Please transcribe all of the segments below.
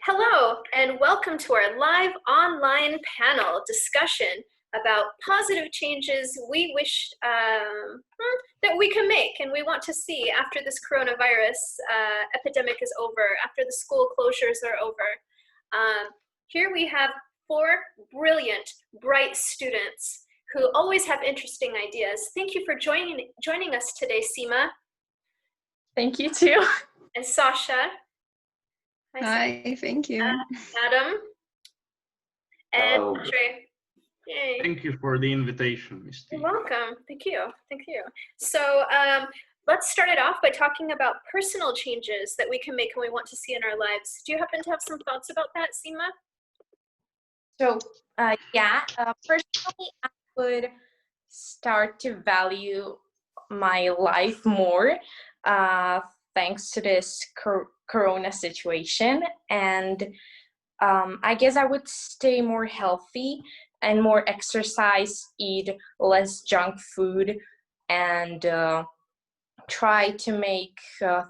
Hello, and welcome to our live online panel discussion about positive changes we wish that we can make and we want to see after this coronavirus epidemic is over, after the school closures are over. Here we have 4 brilliant, bright students who always have interesting ideas. Thank you for joining us today, Sima. Thank you too. And Sasha. Hi, thank you. Adam. And Hello. Ondrej. Yay. Thank you for the invitation, Ms. You're welcome. Thank you. Thank you. So let's start it off by talking about personal changes that we can make and we want to see in our lives. Do you happen to have some thoughts about that, Sima? So, personally, I would start to value my life more thanks to this corona situation. And I guess I would stay more healthy and more exercise, eat less junk food, and try to make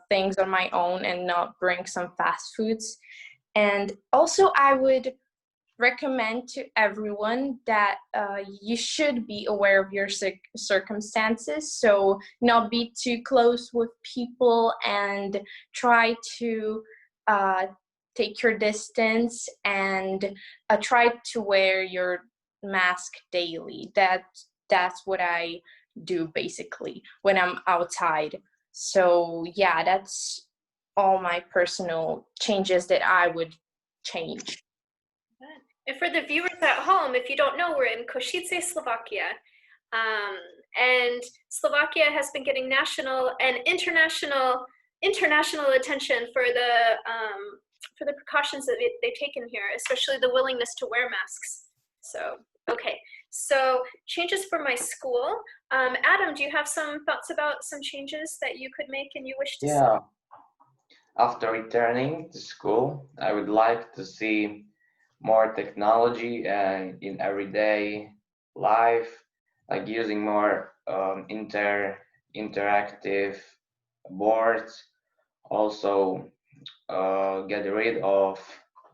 things on my own and not bring some fast foods. And also I would recommend to everyone that you should be aware of your circumstances, so not be too close with people and try to take your distance and try to wear your mask daily. That's what I do basically when I'm outside. So yeah, that's all my personal changes that I would change. And for the viewers at home, if you don't know, we're in Košice, Slovakia. And Slovakia has been getting national and international attention for the precautions that they've taken here, especially the willingness to wear masks. So, okay. So changes for my school. Adam, do you have some thoughts about some changes that you could make and you wish to see? Yeah. After returning to school, I would like to see more technology in everyday life, like using more interactive boards. Also, get rid of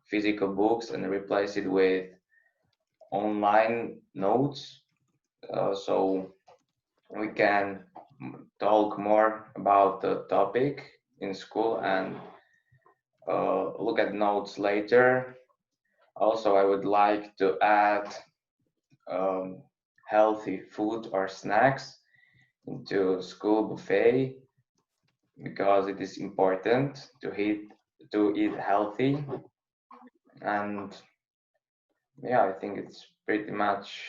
physical books and replace it with online notes, so we can talk more about the topic in school and look at notes later. Also, I would like to add healthy food or snacks into school buffet because it is important to eat healthy. And yeah, I think it's pretty much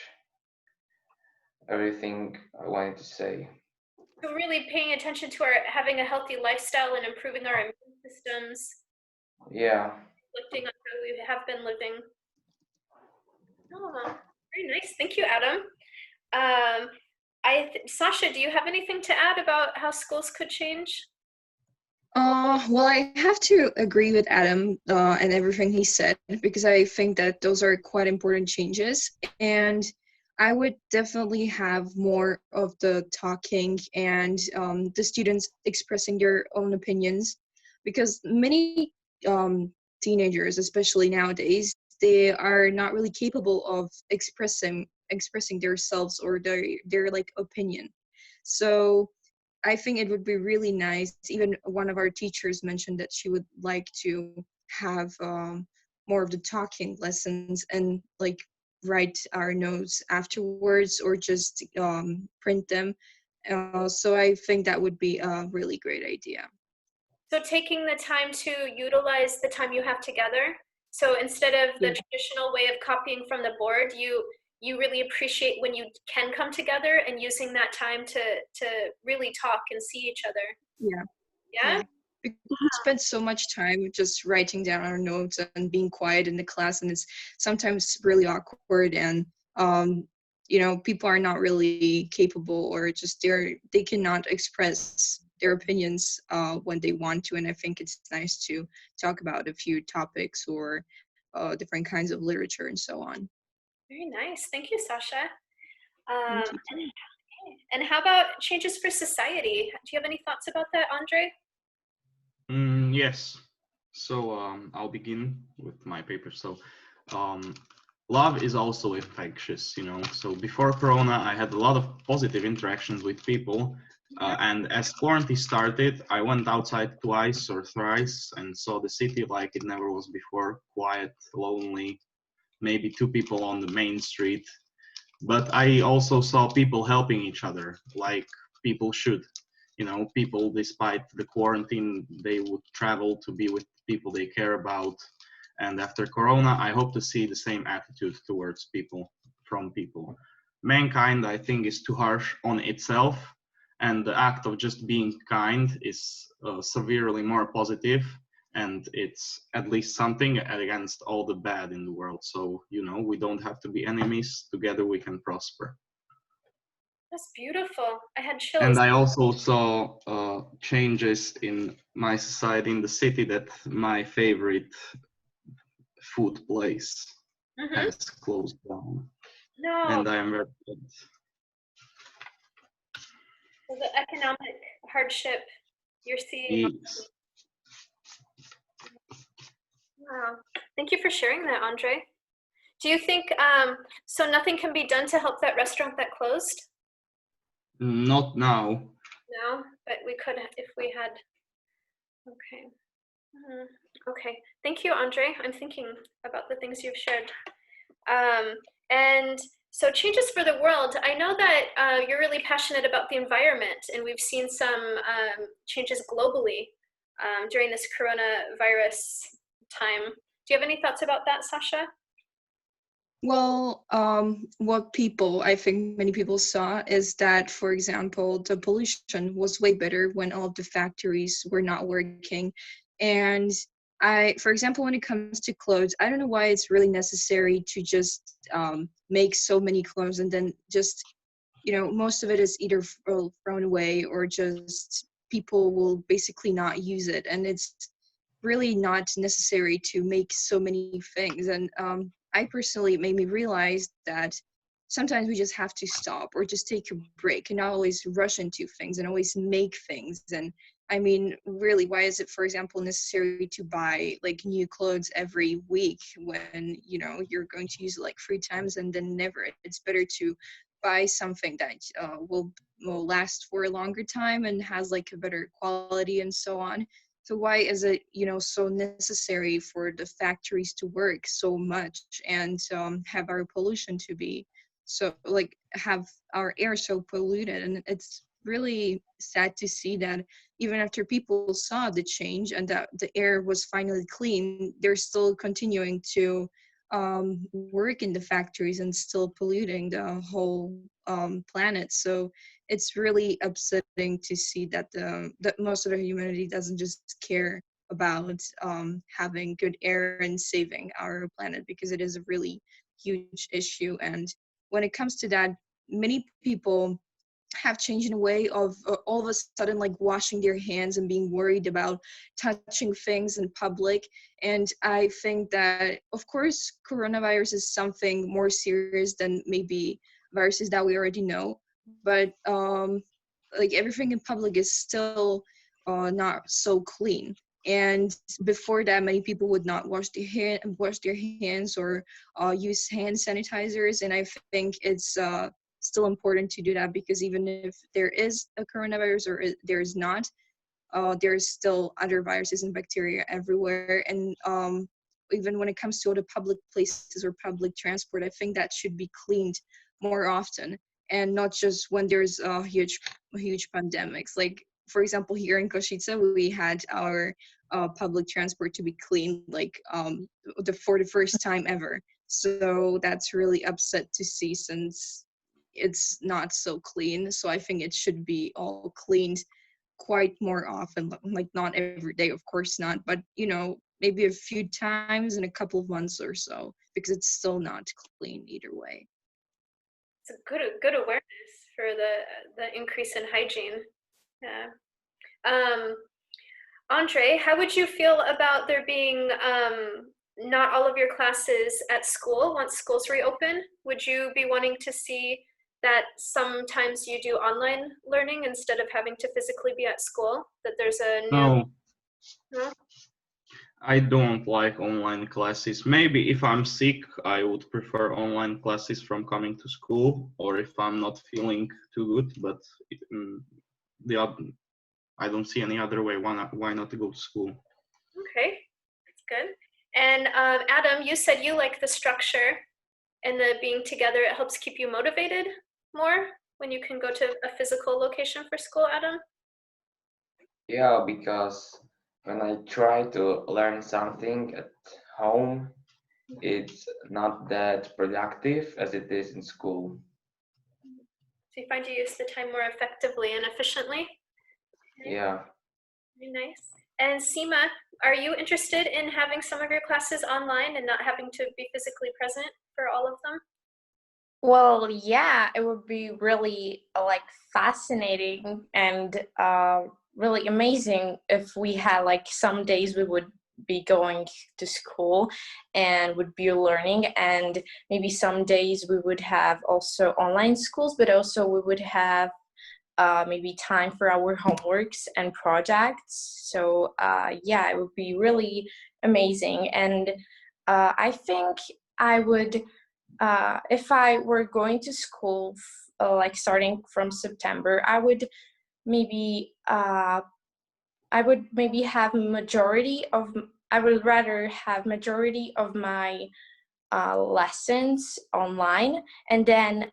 everything I wanted to say. So really paying attention to having a healthy lifestyle and improving our immune systems. Yeah. Reflecting on how we have been living. Oh, very nice. Thank you, Adam. Sasha, do you have anything to add about how schools could change? Well, I have to agree with Adam and everything he said, because I think that those are quite important changes. And I would definitely have more of the talking and the students expressing their own opinions, because many teenagers, especially nowadays, they are not really capable of expressing themselves or their like opinion. So I think it would be really nice. Even one of our teachers mentioned that she would like to have more of the talking lessons and like write our notes afterwards or just print them. So I think that would be a really great idea. So taking the time to utilize the time you have together. So instead of the traditional way of copying from the board, you really appreciate when you can come together and using that time to really talk and see each other. Yeah? Because we spend so much time just writing down our notes and being quiet in the class, and it's sometimes really awkward, and people are not really capable, or just they cannot express their opinions when they want to. And I think it's nice to talk about a few topics or different kinds of literature and so on. Very nice. Thank you, Sasha. Thank you. And how about changes for society? Do you have any thoughts about that, Ondrej? Yes. So I'll begin with my paper. So love is also infectious, you know. So before Corona, I had a lot of positive interactions with people. And as quarantine started, I went outside twice or thrice and saw the city like it never was before, quiet, lonely, maybe two people on the main street. But I also saw people helping each other, like people should. You know, people, despite the quarantine, they would travel to be with people they care about. And after Corona, I hope to see the same attitude towards people, from people. Mankind, I think, is too harsh on itself, and the act of just being kind is severely more positive, and it's at least something against all the bad in the world. So, you know, we don't have to be enemies. Together we can prosper. That's beautiful. I had chills. And I also saw changes in my society, in the city, that my favorite food place has closed down. No. And I am very sad. So the economic hardship you're seeing. Yes. Wow. Thank you for sharing that, Ondrej. Do you think, so nothing can be done to help that restaurant that closed? Not now. No, but we could if we had. Okay. Okay. Thank you, Ondrej. I'm thinking about the things you've shared. And so changes for the world. I know that you're really passionate about the environment, and we've seen some changes globally during this coronavirus time. Do you have any thoughts about that, Sasha? Well, what I think many people saw is that, for example, the pollution was way better when all of the factories were not working. And for example, when it comes to clothes, I don't know why it's really necessary to just make so many clothes and then just, most of it is either thrown away or just people will basically not use it. And it's really not necessary to make so many things. And I personally, it made me realize that sometimes we just have to stop or just take a break and not always rush into things and always make things. And I mean, really, why is it, for example, necessary to buy like new clothes every week when, you're going to use it like 3 times and then never? It's better to buy something that will last for a longer time and has like a better quality and so on. So why is it, so necessary for the factories to work so much and have our pollution to be so, like, have our air so polluted? And it's really sad to see that even after people saw the change and that the air was finally clean, they're still continuing to work in the factories and still polluting the whole planet. So it's really upsetting to see that that most of the humanity doesn't just care about having good air and saving our planet, because it is a really huge issue. And when it comes to that, many people have changed in a way of all of a sudden like washing their hands and being worried about touching things in public. And I think that, of course, coronavirus is something more serious than maybe viruses that we already know, but like everything in public is still not so clean. And before that, many people would not wash their hands or use hand sanitizers. And I think it's still important to do that, because even if there is a coronavirus or there is not, there's still other viruses and bacteria everywhere. And even when it comes to other public places or public transport, I think that should be cleaned more often, and not just when there's huge pandemics. Like, for example, here in Košice, we had our public transport to be cleaned like for the first time ever. So that's really upset to see, since it's not so clean. So I think it should be all cleaned quite more often, like not every day, of course not, but maybe a few times in a couple of months or so, because it's still not clean either way. It's a good awareness for the increase in hygiene. Yeah. Ondrej, how would you feel about there being not all of your classes at school once schools reopen? Would you be wanting to see that sometimes you do online learning instead of having to physically be at school? That there's a new... No. No? I don't like online classes. Maybe if I'm sick, I would prefer online classes from coming to school, or if I'm not feeling too good. But the other, I don't see any other way. Why not to go to school? Okay, that's good. And Adam, you said you like the structure and the being together. It helps keep you motivated more when you can go to a physical location for school, Adam? Yeah, because when I try to learn something at home, it's not that productive as it is in school. So you find you use the time more effectively and efficiently? Yeah. Very nice. And Seema, are you interested in having some of your classes online and not having to be physically present for all of them? Well, yeah, it would be really like fascinating and really amazing if we had like some days we would be going to school and would be learning, and maybe some days we would have also online schools, but also we would have maybe time for our homeworks and projects. So yeah, it would be really amazing. And I think I would, if I were going to school, like starting from September, I would maybe have I would rather have majority of my lessons online, and then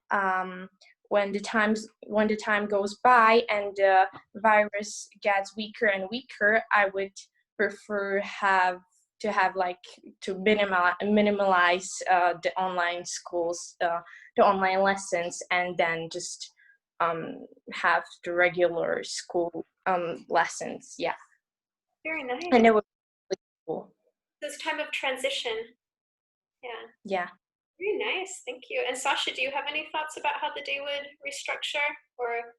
when the time goes by and the virus gets weaker and weaker, I would prefer to have like to minimalize the online schools, the online lessons, and then just have the regular school lessons. Yeah, Very nice. and it would be really cool. This time of transition. Yeah. Yeah. Very nice. Thank you. And Sasha, do you have any thoughts about how the day would restructure, or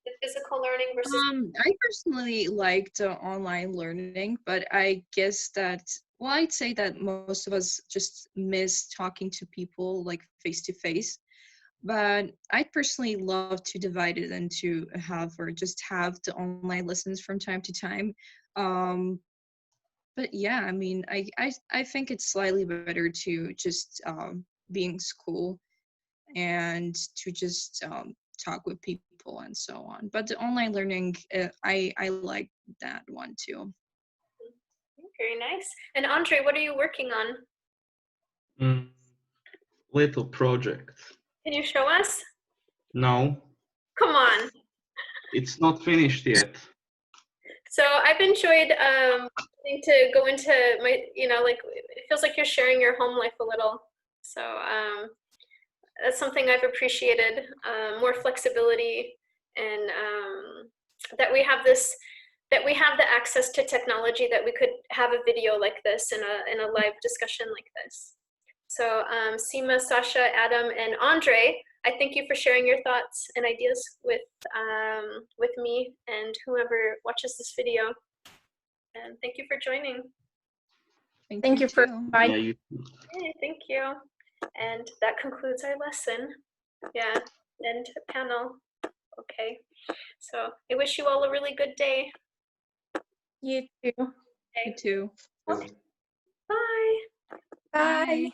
the physical learning versus? I personally liked online learning, but I guess that, well, I'd say that most of us just miss talking to people like face to face. But I'd personally love to divide it into have the online lessons from time to time. But yeah, I mean, I think it's slightly better to just be in school and to just talk with people and so on. But the online learning, I like that one too. Very nice. And Ondrej, what are you working on? Little project. Can you show us? No, Come on. it's not finished yet. So I've enjoyed getting to go into my, like it feels like you're sharing your home life a little. So that's something I've appreciated, more flexibility, and that we have the access to technology, that we could have a video like this in a live discussion like this. So Seema, Sasha, Adam, and Ondrej, I thank you for sharing your thoughts and ideas with me and whoever watches this video. And thank you for joining. Thank you for Yeah, you. Okay, thank you. And that concludes our lesson. Yeah, and panel. Okay, so I wish you all a really good day. You too. Okay. You too. Okay. Bye. Bye.